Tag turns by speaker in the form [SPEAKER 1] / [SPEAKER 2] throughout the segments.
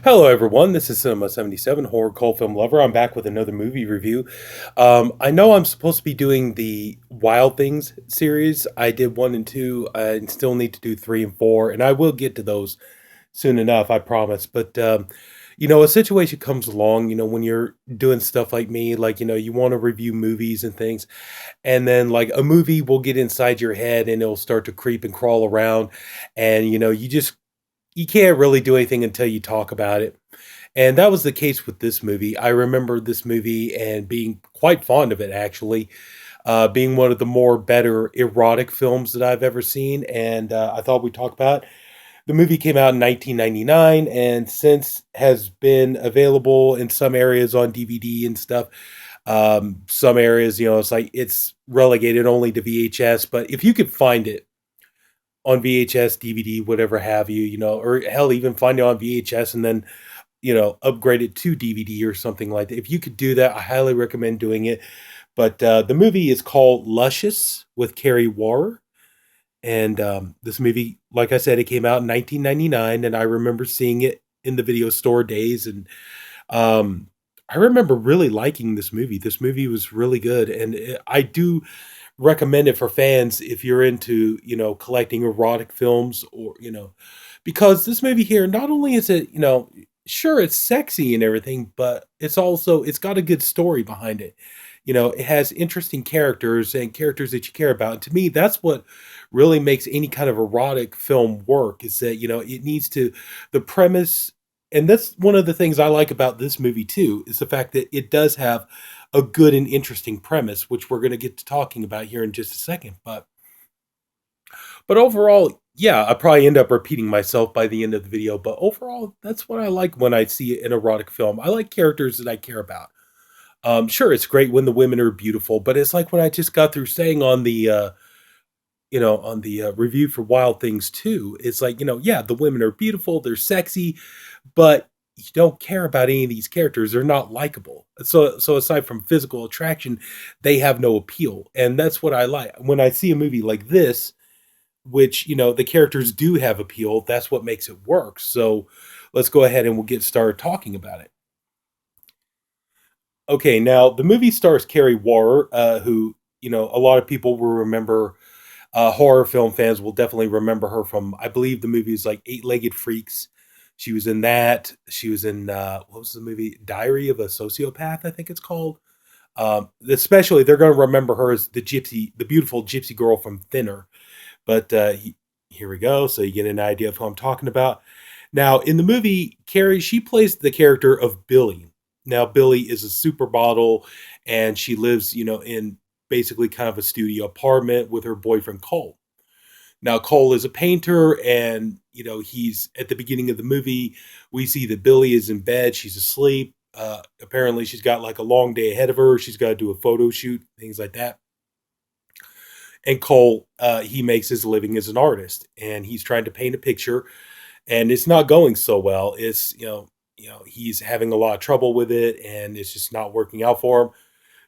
[SPEAKER 1] Hello, everyone. This is Sinema77, horror cult film lover. I'm back with another movie review. I know I'm supposed to be doing the Wild Things series. I did one and two. I still need to do three and four, and I will get to those soon enough, I promise. But a situation comes along. When you're doing stuff like me, like you want to review movies and things, and then like a movie will get inside your head and it'll start to creep and crawl around, and you can't really do anything until you talk about it. And that was the case with this movie. I remember this movie and being quite fond of it, actually, being one of the more better erotic films that I've ever seen. And I thought we'd talk about it. The movie came out in 1999 and since has been available in some areas on DVD and stuff. Some areas, it's relegated only to VHS. But if you could find it on VHS, DVD, whatever have you, or hell, even find it on VHS and then upgrade it to DVD or something like that. If you could do that, I highly recommend doing it. But the movie is called Luscious with Kari Wuhrer. And this movie, like I said, it came out in 1999, and I remember seeing it in the video store days. And um, I remember really liking this movie. This movie was really good, and I do recommend it for fans if you're into collecting erotic films or because this movie here, not only is it sure it's sexy and everything, but it's got a good story behind it. It has interesting characters and characters that you care about. And to me, that's what really makes any kind of erotic film work, is that it needs to, the premise. And that's one of the things I like about this movie too, is the fact that it does have a good and interesting premise, which we're going to get to talking about here in just a second. But overall, yeah, I probably end up repeating myself by the end of the video. But overall, that's what I like when I see an erotic film. I like characters that I care about. Sure, it's great when the women are beautiful, but it's like what I just got through saying on the review for Wild Things 2. It's like, yeah, the women are beautiful, they're sexy, but you don't care about any of these characters. They're not likable. So aside from physical attraction, they have no appeal. And that's what I like. When I see a movie like this, which, the characters do have appeal, that's what makes it work. So let's go ahead and we'll get started talking about it. Okay, now the movie stars Kari Wuhrer, who, a lot of people will remember. Horror film fans will definitely remember her from, I believe, the movies like Eight Legged Freaks. She was in that. She was in what was the movie? Diary of a Sociopath, I think it's called. Especially, they're going to remember her as the beautiful gypsy girl from Thinner. But here we go. So you get an idea of who I'm talking about. Now, in the movie, Carrie, she plays the character of Billie. Now, Billie is a supermodel, and she lives, in basically kind of a studio apartment with her boyfriend Cole. Now, Cole is a painter, and he's at the beginning of the movie. We see that Billie is in bed; she's asleep. Apparently, she's got like a long day ahead of her. She's got to do a photo shoot, things like that. And Cole, he makes his living as an artist, and he's trying to paint a picture, and it's not going so well. It's he's having a lot of trouble with it, and it's just not working out for him.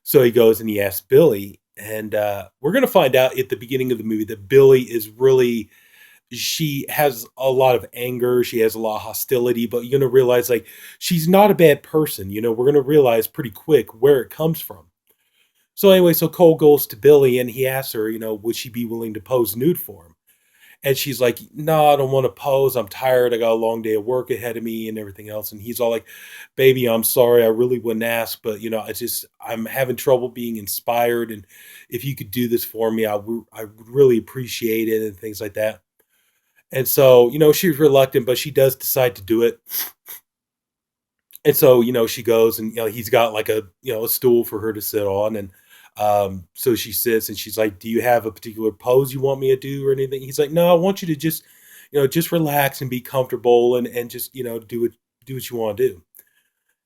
[SPEAKER 1] So he goes and he asks Billie, and we're going to find out at the beginning of the movie that Billie is really, she has a lot of anger, she has a lot of hostility, but you're going to realize like she's not a bad person. We're going to realize pretty quick where it comes from. So anyway, so Cole goes to Billie and he asks her, would she be willing to pose nude for him? And she's like, no, I don't want to pose. I'm tired. I got a long day of work ahead of me and everything else. And he's all like, baby, I'm sorry. I really wouldn't ask, but I'm having trouble being inspired. And if you could do this for me, I would really appreciate it and things like that. And so, she's reluctant, but she does decide to do it. And so, she goes and, he's got like a stool for her to sit on. And so she sits and she's like, do you have a particular pose you want me to do or anything? He's like, no, I want you to just relax and be comfortable and just, do what you want to do.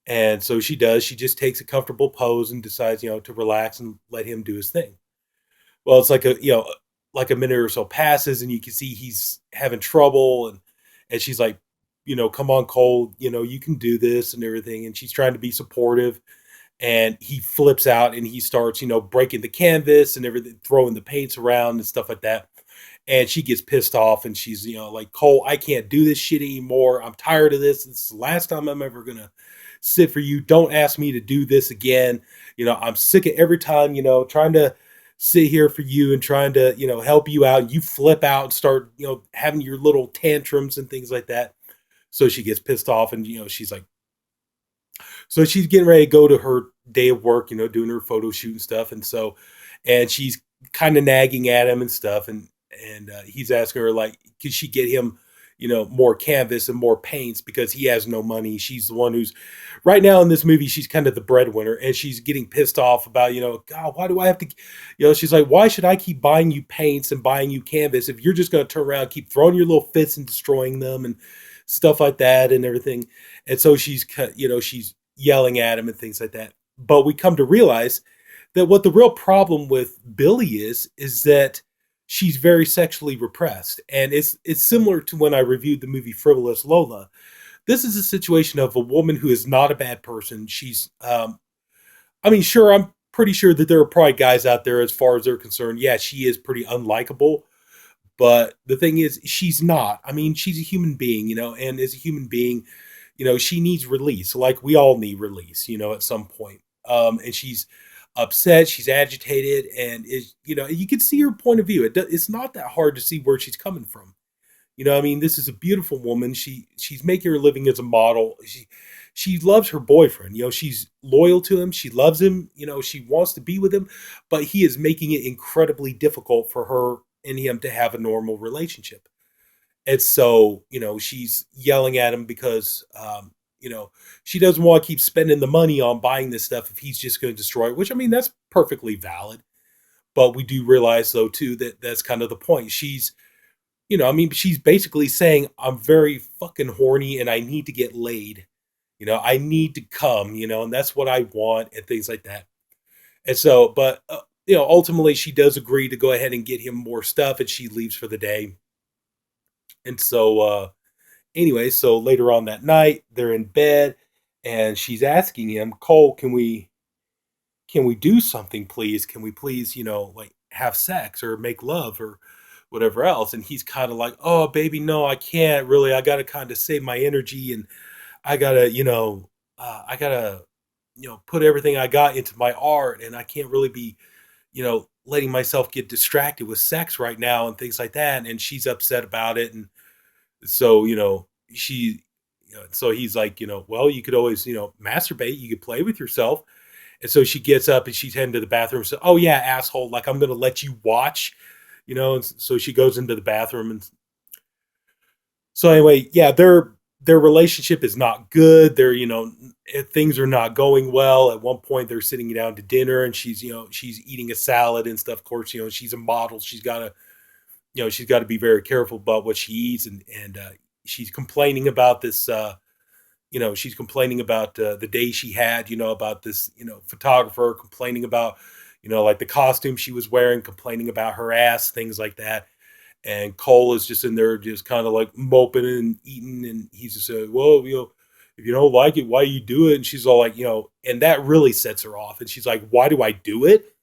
[SPEAKER 1] And so she does. She just takes a comfortable pose and decides, to relax and let him do his thing. Well, it's like a minute or so passes and you can see he's having trouble and she's like, come on, Cole, you can do this and everything. And she's trying to be supportive, and he flips out and he starts, breaking the canvas and everything, throwing the paints around and stuff like that. and she gets pissed off, and she's like, Cole, I can't do this shit anymore. I'm tired of this. This is the last time I'm ever gonna sit for you. Don't ask me to do this again. I'm sick of every time, trying to sit here for you and trying to, help you out. You flip out and start, having your little tantrums and things like that. So she gets pissed off, and she's like, so she's getting ready to go to her day of work, doing her photo shoot and stuff. And she's kind of nagging at him and stuff. And he's asking her, like, could she get him, more canvas and more paints because he has no money. She's the one who's right now in this movie. She's kind of the breadwinner, and she's getting pissed off about, God, why do I have to, she's like, why should I keep buying you paints and buying you canvas if you're just going to turn around, keep throwing your little fits and destroying them and stuff like that and everything. And so she's yelling at him and things like that. But we come to realize that what the real problem with Billy is that she's very sexually repressed. And it's similar to when I reviewed the movie Frivolous Lola. This is a situation of a woman who is not a bad person. She's I mean, sure, I'm pretty sure that there are probably guys out there, as far as they're concerned, yeah, she is pretty unlikable. But the thing is, she's not. I mean, she's a human being, and as a human being, she needs release, like we all need release, at some point. And she's upset, she's agitated, and you can see her point of view. It's not that hard to see where she's coming from. I mean, this is a beautiful woman. She's making her living as a model. She loves her boyfriend. She's loyal to him. She loves him. She wants to be with him, but he is making it incredibly difficult for her and him to have a normal relationship. And so, she's yelling at him because, she doesn't want to keep spending the money on buying this stuff if he's just going to destroy it, which, I mean, that's perfectly valid. But we do realize, though, too, that that's kind of the point. She's basically saying, I'm very fucking horny and I need to get laid. I need to come, and that's what I want and things like that. And so, but, ultimately she does agree to go ahead and get him more stuff, and she leaves for the day. And so, anyway, so later on that night, they're in bed, and she's asking him, Cole, can we do something, please? Can we please, like have sex or make love or whatever else? And he's kind of like, oh, baby, no, I can't really. I got to kind of save my energy, and I gotta, put everything I got into my art, and I can't really be, letting myself get distracted with sex right now and things like that. And she's upset about it. And so, so he's like, well, you could always, masturbate, you could play with yourself. And so she gets up and she's heading to the bathroom. So, oh yeah, asshole, like I'm going to let you watch, and so she goes into the bathroom. And so anyway, yeah, their relationship is not good. Things are not going well. At one point they're sitting down to dinner, and she's eating a salad and stuff. Of course, she's a model. She's got to be very careful about what she eats. And she's complaining about this, she's complaining about the day she had, about this, photographer, complaining about, like the costume she was wearing, complaining about her ass, things like that. And Cole is just in there, just kind of like moping and eating. And he's just saying, well, if you don't like it, why you do it? And she's all like, and that really sets her off. And she's like, why do I do it?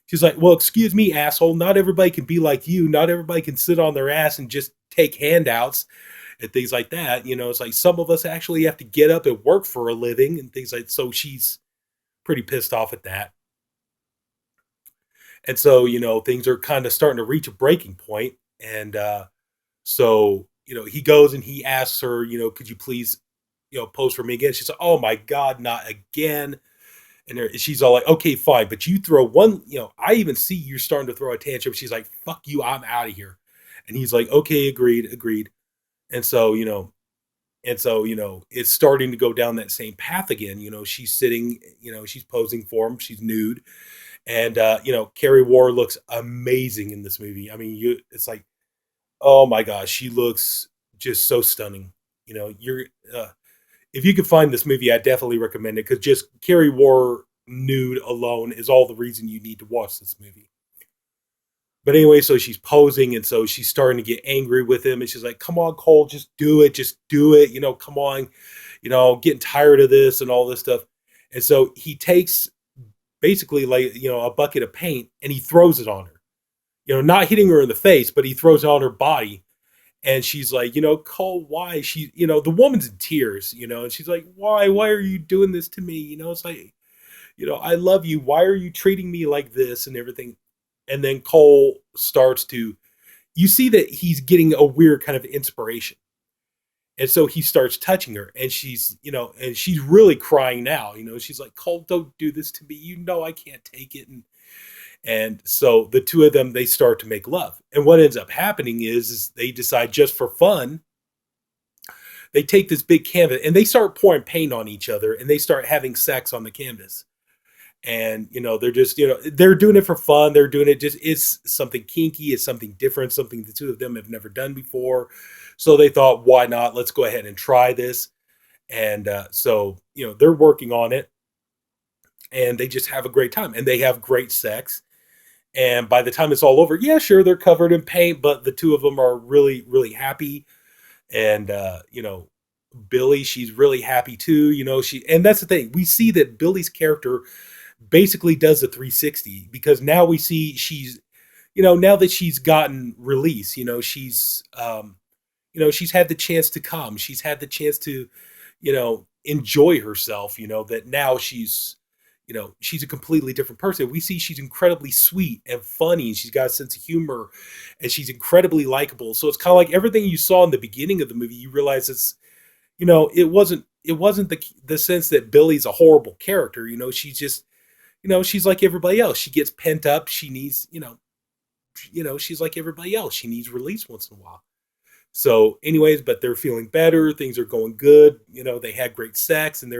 [SPEAKER 1] She's like, well, excuse me, asshole. Not everybody can be like you. Not everybody can sit on their ass and just take handouts and things like that. It's like some of us actually have to get up and work for a living and things like. So she's pretty pissed off at that. And so, things are kind of starting to reach a breaking point. And so, he goes and he asks her, could you please, pose for me again? She's like, oh my God, not again. And she's all like, okay, fine. But you throw one, I even see you're starting to throw a tantrum. She's like, fuck you, I'm out of here. And he's like, okay, agreed. And so, it's starting to go down that same path again. She's sitting, she's posing for him. She's nude. And, Kari Wuhrer looks amazing in this movie. I mean, it's like, oh my gosh, she looks just so stunning. If you could find this movie, I definitely recommend it, because just Kari Wuhrer nude alone is all the reason you need to watch this movie. But anyway, so she's posing, and so she's starting to get angry with him, and she's like, come on, Cole, just do it. Come on, getting tired of this and all this stuff. And so he takes basically like, a bucket of paint, and he throws it on her. not hitting her in the face, but he throws it on her body. And she's like, Cole, why? The woman's in tears, and she's like, why? Why are you doing this to me? It's like, I love you. Why are you treating me like this and everything? And then Cole starts to, you see that he's getting a weird kind of inspiration. And so he starts touching her, and she's really crying now. She's like, Cole, don't do this to me. I can't take it. And so the two of them, they start to make love. And what ends up happening is they decide, just for fun, they take this big canvas and they start pouring paint on each other, and they start having sex on the canvas. And they're just, they're doing it for fun. They're doing it just, it's something kinky, it's something different, something the two of them have never done before. So they thought, why not? Let's go ahead and try this. And so they're working on it, and they just have a great time, and they have great sex. And by the time it's all over, yeah, sure, they're covered in paint, but the two of them are really, really happy. And Billie, she's really happy too. And that's the thing. We see that Billie's character basically does a 360, because now we see she's, now that she's gotten release, she's had the chance to come. She's had the chance to, enjoy herself, that now she's a completely different person. We see she's incredibly sweet and funny, and she's got a sense of humor, and she's incredibly likable. So it's kind of like everything you saw in the beginning of the movie, you realize it wasn't the sense that Billie's a horrible character. She's just, she's like everybody else. She gets pent up. She needs, she's like everybody else. She needs release once in a while. So, anyways, but they're feeling better. Things are going good. They had great sex, and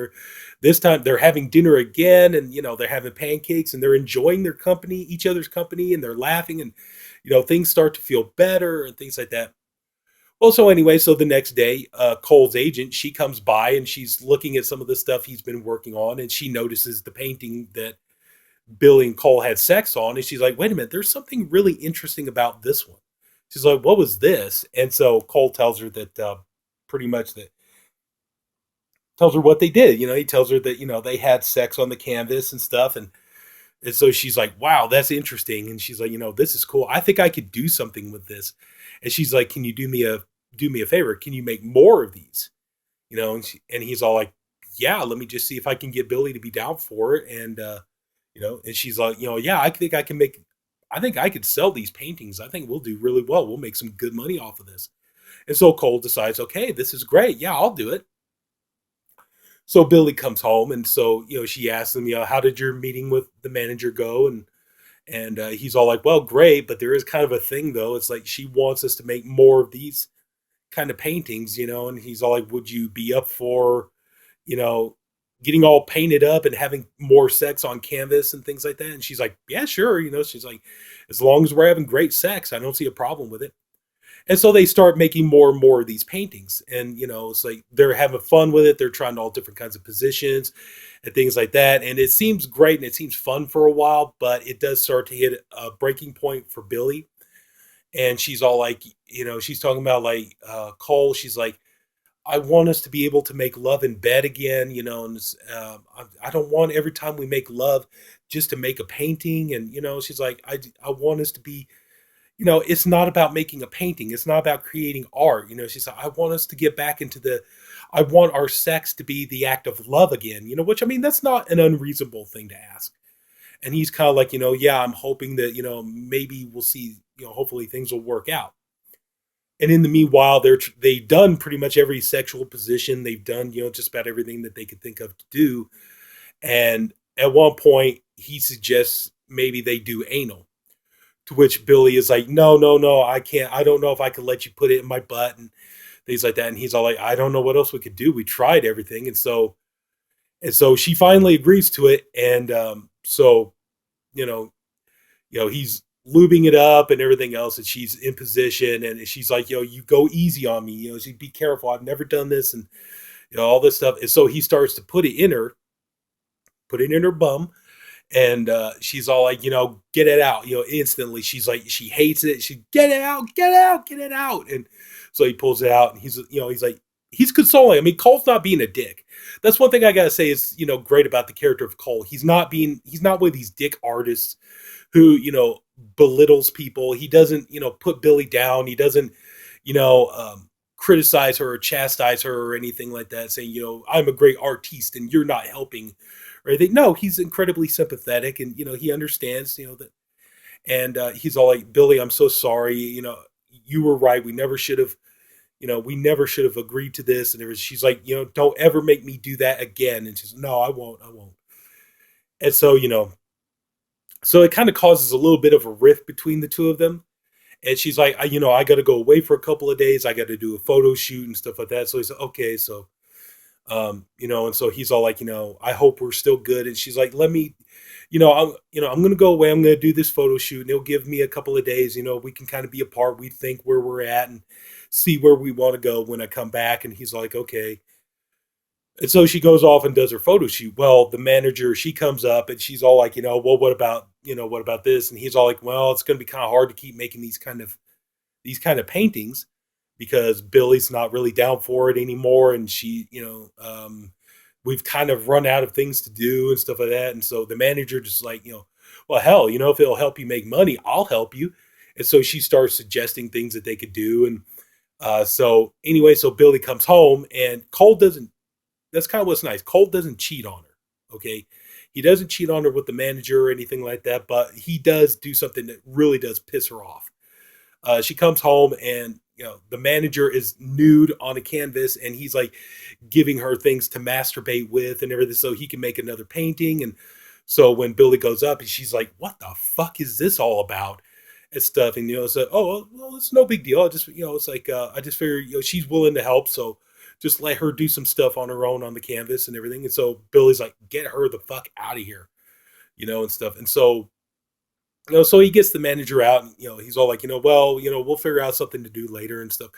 [SPEAKER 1] this time they're having dinner again, and they're having pancakes, and they're enjoying their company, each other's company, and they're laughing, and things start to feel better and things like that. Well, so anyway, so the next day, Cole's agent, she comes by, and she's looking at some of the stuff he's been working on, and she notices the painting that Billie and Cole had sex on, and she's like, wait a minute, there's something really interesting about this one. She's like, what was this? And so Cole tells her that pretty much that tells her what they did. He tells her that, they had sex on the canvas and stuff. And so she's like, wow, that's interesting. And she's like, this is cool. I think I could do something with this. And she's like, can you do me a favor? Can you make more of these? And he's all like, yeah, let me just see if I can get Billie to be down for it. And, and she's like, yeah, I think I could sell these paintings. I think we'll do really well. We'll make some good money off of this. And so Cole decides, okay, this is great. Yeah, I'll do it. So Billie comes home, and so she asks him, how did your meeting with the manager go? And he's all like, well, great, but there is kind of a thing though. It's like she wants us to make more of these kind of paintings, and he's all like, would you be up for, you know, getting all painted up and having more sex on canvas and things like that? And she's like, yeah, sure. She's like, as long as we're having great sex, I don't see a problem with it. And so they start making more and more of these paintings. And, it's like they're having fun with it. They're trying all different kinds of positions and things like that. And it seems great and it seems fun for a while, but it does start to hit a breaking point for Billie. And she's all like, she's talking about like Cole. She's like, I want us to be able to make love in bed again, and I don't want every time we make love just to make a painting. And, she's like, I want us to be, it's not about making a painting. It's not about creating art. She's like, I want us to get back into I want our sex to be the act of love again, which, I mean, that's not an unreasonable thing to ask. And he's kind of like, yeah, I'm hoping that, maybe we'll see, hopefully things will work out. And in the meanwhile, they've done pretty much every sexual position. They've done, just about everything that they could think of to do. And at one point, he suggests maybe they do anal, to which Billie is like, no, no, no, I can't. I don't know if I could let you put it in my butt and things like that. And he's all like, I don't know what else we could do. We tried everything. And so she finally agrees to it. And so, you know, he's lubing it up and everything else, and she's in position, and she's like, you go easy on me, she be careful. I've never done this, and all this stuff. And so he starts to put it in her bum, and she's all like, get it out, instantly. She's like, she hates it. She get it out, get it out, get it out. And so he pulls it out, and he's like, he's consoling. I mean, Cole's not being a dick. That's one thing I gotta say is, great about the character of Cole. He's not one of these dick artists who, belittles people. He doesn't, put Billy down. He doesn't, you know, um, criticize her or chastise her or anything like that, saying, I'm a great artiste and you're not helping or anything. No, he's incredibly sympathetic and, he understands, that. And he's all like, Billy, I'm so sorry. You were right. We never should have agreed to this. And she's like, don't ever make me do that again. And she's, no, I won't. And so, so it kind of causes a little bit of a rift between the two of them. And she's like, I got to go away for a couple of days. I got to do a photo shoot and stuff like that. So he's like, okay. So, and so he's all like, I hope we're still good. And she's like, let me, I'm going to go away. I'm going to do this photo shoot and it'll give me a couple of days. We can kind of be apart. We think where we're at and see where we want to go when I come back. And he's like, okay. And so she goes off and does her photo shoot. Well, the manager, she comes up and she's all like, well, what about this? And he's all like, well, it's going to be kind of hard to keep making these kind of paintings because Billy's not really down for it anymore. And we've kind of run out of things to do and stuff like that. And so the manager just like, well, hell, if it'll help you make money, I'll help you. And so she starts suggesting things that they could do. And so anyway, so Billy comes home and Cole doesn't, that's kind of what's nice. Cole doesn't cheat on her. Okay. He doesn't cheat on her with the manager or anything like that, but he does do something that really does piss her off. She comes home and, the manager is nude on a canvas and he's like giving her things to masturbate with and everything so he can make another painting. And so when Billy goes up and she's like, what the fuck is this all about? And stuff. And, it's like, oh, well, it's no big deal. I just, it's like, I just figure, she's willing to help. So just let her do some stuff on her own on the canvas and everything. And so Billy's like, get her the fuck out of here, and stuff. And so, so he gets the manager out and, he's all like, well, we'll figure out something to do later and stuff.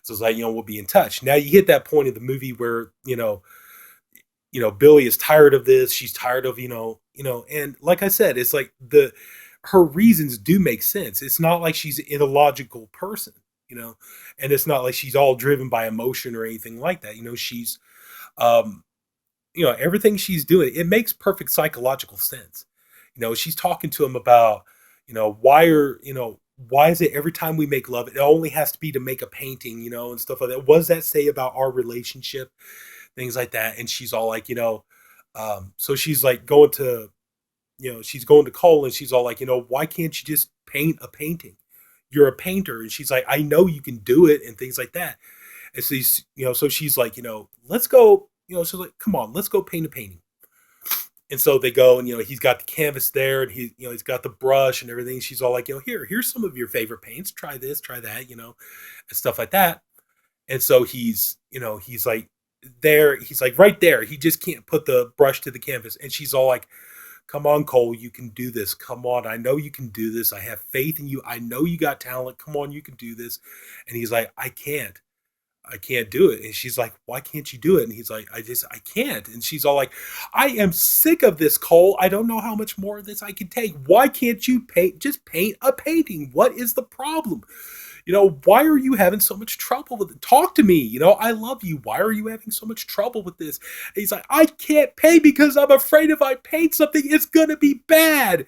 [SPEAKER 1] So it's like, we'll be in touch. Now you hit that point in the movie where, Billy is tired of this. She's tired of, and like I said, it's like her reasons do make sense. It's not like she's an illogical person, and it's not like she's all driven by emotion or anything like that. She's, everything she's doing, it makes perfect psychological sense. She's talking to him about, why is it every time we make love, it only has to be to make a painting, and stuff like that. What does that say about our relationship? Things like that. And she's all like, so she's like she's going to Cole and she's all like, why can't you just paint a painting? You're a painter. And she's like, I know you can do it and things like that. And so so she's like, let's go, she's like, come on, let's go paint a painting. And so they go and, he's got the canvas there and he's got the brush and everything. She's all like, here's some of your favorite paints. Try this, try that, and stuff like that. And so he's like there, he's like right there. He just can't put the brush to the canvas. And she's all like, come on, Cole, you can do this. Come on. I know you can do this. I have faith in you. I know you got talent. Come on, you can do this. And he's like, I can't do it. And she's like, why can't you do it? And he's like, I can't. And she's all like, I am sick of this, Cole. I don't know how much more of this I can take. Why can't you just paint a painting? What is the problem? Why are you having so much trouble with it? Talk to me. I love you. Why are you having so much trouble with this? And he's like, I can't pay because I'm afraid if I paint something, it's going to be bad.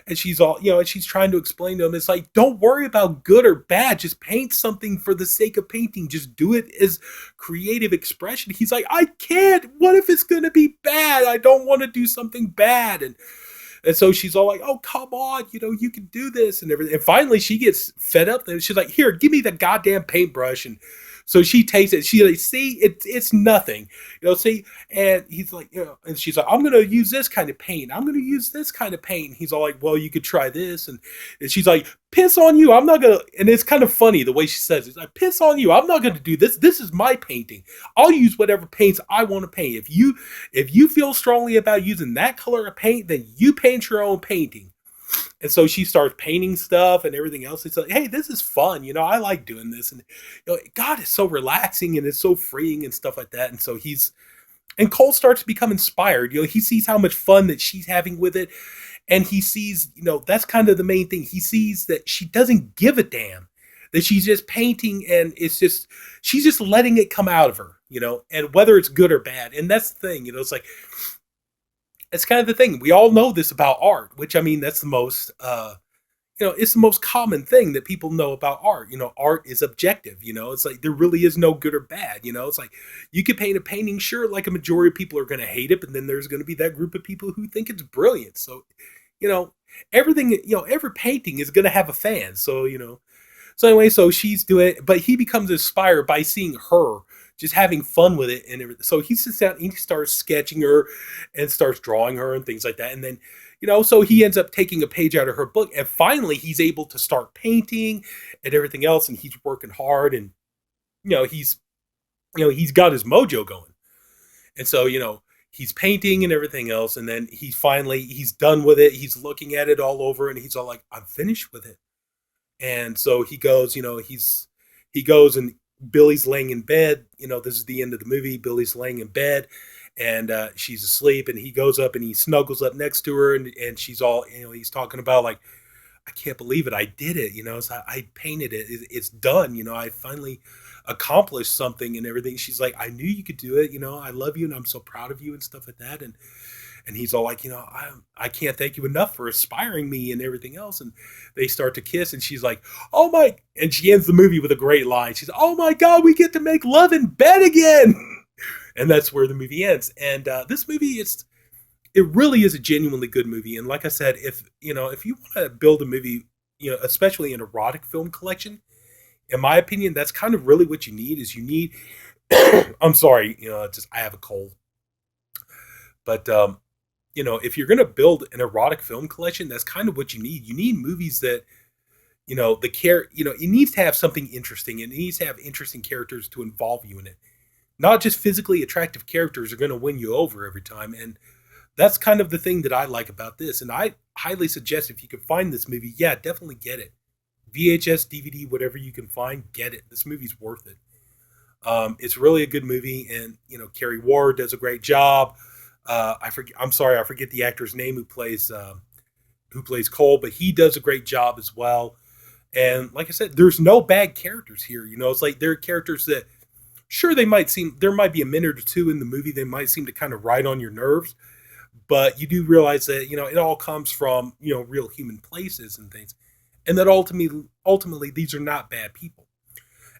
[SPEAKER 1] And she's all, and she's trying to explain to him, it's like, don't worry about good or bad. Just paint something for the sake of painting. Just do it as creative expression. He's like, I can't. What if it's going to be bad? I don't want to do something bad. And so she's all like, oh, come on, you can do this and everything. And finally she gets fed up and she's like, here, give me the goddamn paintbrush. And so she takes it. She's like, see, it's nothing, see. And he's like, and she's like, I'm going to use this kind of paint. I'm going to use this kind of paint. And he's all like, well, you could try this. And she's like, piss on you. I'm not going to, and it's kind of funny the way she says it. It's like, piss on you. I'm not going to do this. This is my painting. I'll use whatever paints I want to paint. If you feel strongly about using that color of paint, then you paint your own painting. And so she starts painting stuff and everything else. It's like, hey, this is fun. I like doing this. And, God, it's so relaxing and it's so freeing and stuff like that. And so and Cole starts to become inspired. He sees how much fun that she's having with it. And he sees, that's kind of the main thing. He sees that she doesn't give a damn, that she's just painting and she's just letting it come out of her, and whether it's good or bad. And that's the thing, it's like, it's kind of the thing. We all know this about art, which I mean, that's the most, it's the most common thing that people know about art. Art is objective. It's like there really is no good or bad. It's like you could paint a painting, sure, like a majority of people are going to hate it, but then there's going to be that group of people who think it's brilliant. So, you know, everything, every painting is going to have a fan. So anyway, so she's doing it, but he becomes inspired by seeing her just having fun with it and everything. So he sits down and he starts sketching her and starts drawing her and things like that. And then, so he ends up taking a page out of her book and finally he's able to start painting and everything else. And he's working hard and, he's, he's got his mojo going. And so, he's painting and everything else. And then he's done with it. He's looking at it all over and he's all like, I'm finished with it. And so he goes, he goes and Billy's laying in bed. This is the end of the movie. Billy's laying in bed and she's asleep and he goes up and he snuggles up next to her and she's all, he's talking about like, I can't believe it. I did it. So I painted it. It's done. I finally accomplished something and everything. She's like, I knew you could do it. I love you and I'm so proud of you and stuff like that. And he's all like, I can't thank you enough for inspiring me and everything else. And they start to kiss and she's like, oh my, and she ends the movie with a great line. She's, oh my God, we get to make love in bed again. And that's where the movie ends. And this movie, it really is a genuinely good movie. And like I said, if you want to build a movie, especially an erotic film collection, in my opinion, that's kind of really what you need is you need, I'm sorry, I have a cold. But, if you're going to build an erotic film collection, that's kind of what you need. You need movies that, it needs to have something interesting and it needs to have interesting characters to involve you in it. Not just physically attractive characters are going to win you over every time. And that's kind of the thing that I like about this. And I highly suggest if you can find this movie, yeah, definitely get it. VHS, DVD, whatever you can find, get it. This movie's worth it. It's really a good movie. And, Kari Wuhrer does a great job. I forget the actor's name who plays Cole, but he does a great job as well. And like I said, there's no bad characters here. It's like there are characters that, sure, there might be a minute or two in the movie they might seem to kind of ride on your nerves, but you do realize that it all comes from real human places and things, and that ultimately these are not bad people.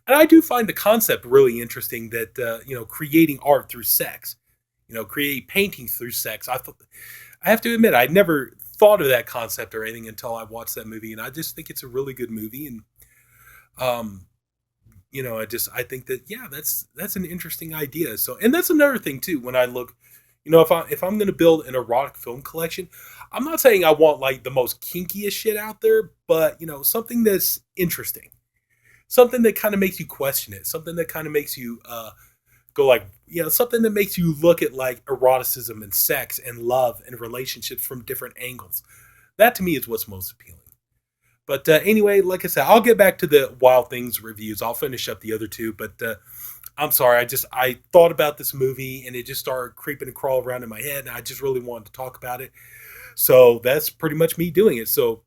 [SPEAKER 1] And I do find the concept really interesting that creating art through sex. Create paintings through sex. I have to admit, I'd never thought of that concept or anything until I watched that movie, and I just think it's a really good movie. And, I think that yeah, that's an interesting idea. So, and that's another thing too. When I look, if I'm going to build an erotic film collection, I'm not saying I want like the most kinkiest shit out there, but something that's interesting, something that kind of makes you question it, something that kind of makes you go like, something that makes you look at like eroticism and sex and love and relationships from different angles. That to me is what's most appealing. But anyway, like I said, I'll get back to the Wild Things reviews. I'll finish up the other two, but I'm sorry. I thought about this movie and it just started creeping and crawling around in my head. And I just really wanted to talk about it. So that's pretty much me doing it. So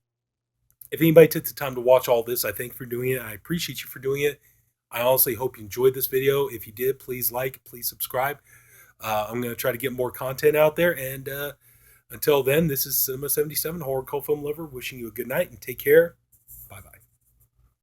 [SPEAKER 1] if anybody took the time to watch all this, I thank you for doing it. I appreciate you for doing it. I honestly hope you enjoyed this video. If you did, please like, please subscribe. I'm going to try to get more content out there. And until then, this is Sinema77, horror cult film lover, wishing you a good night and take care.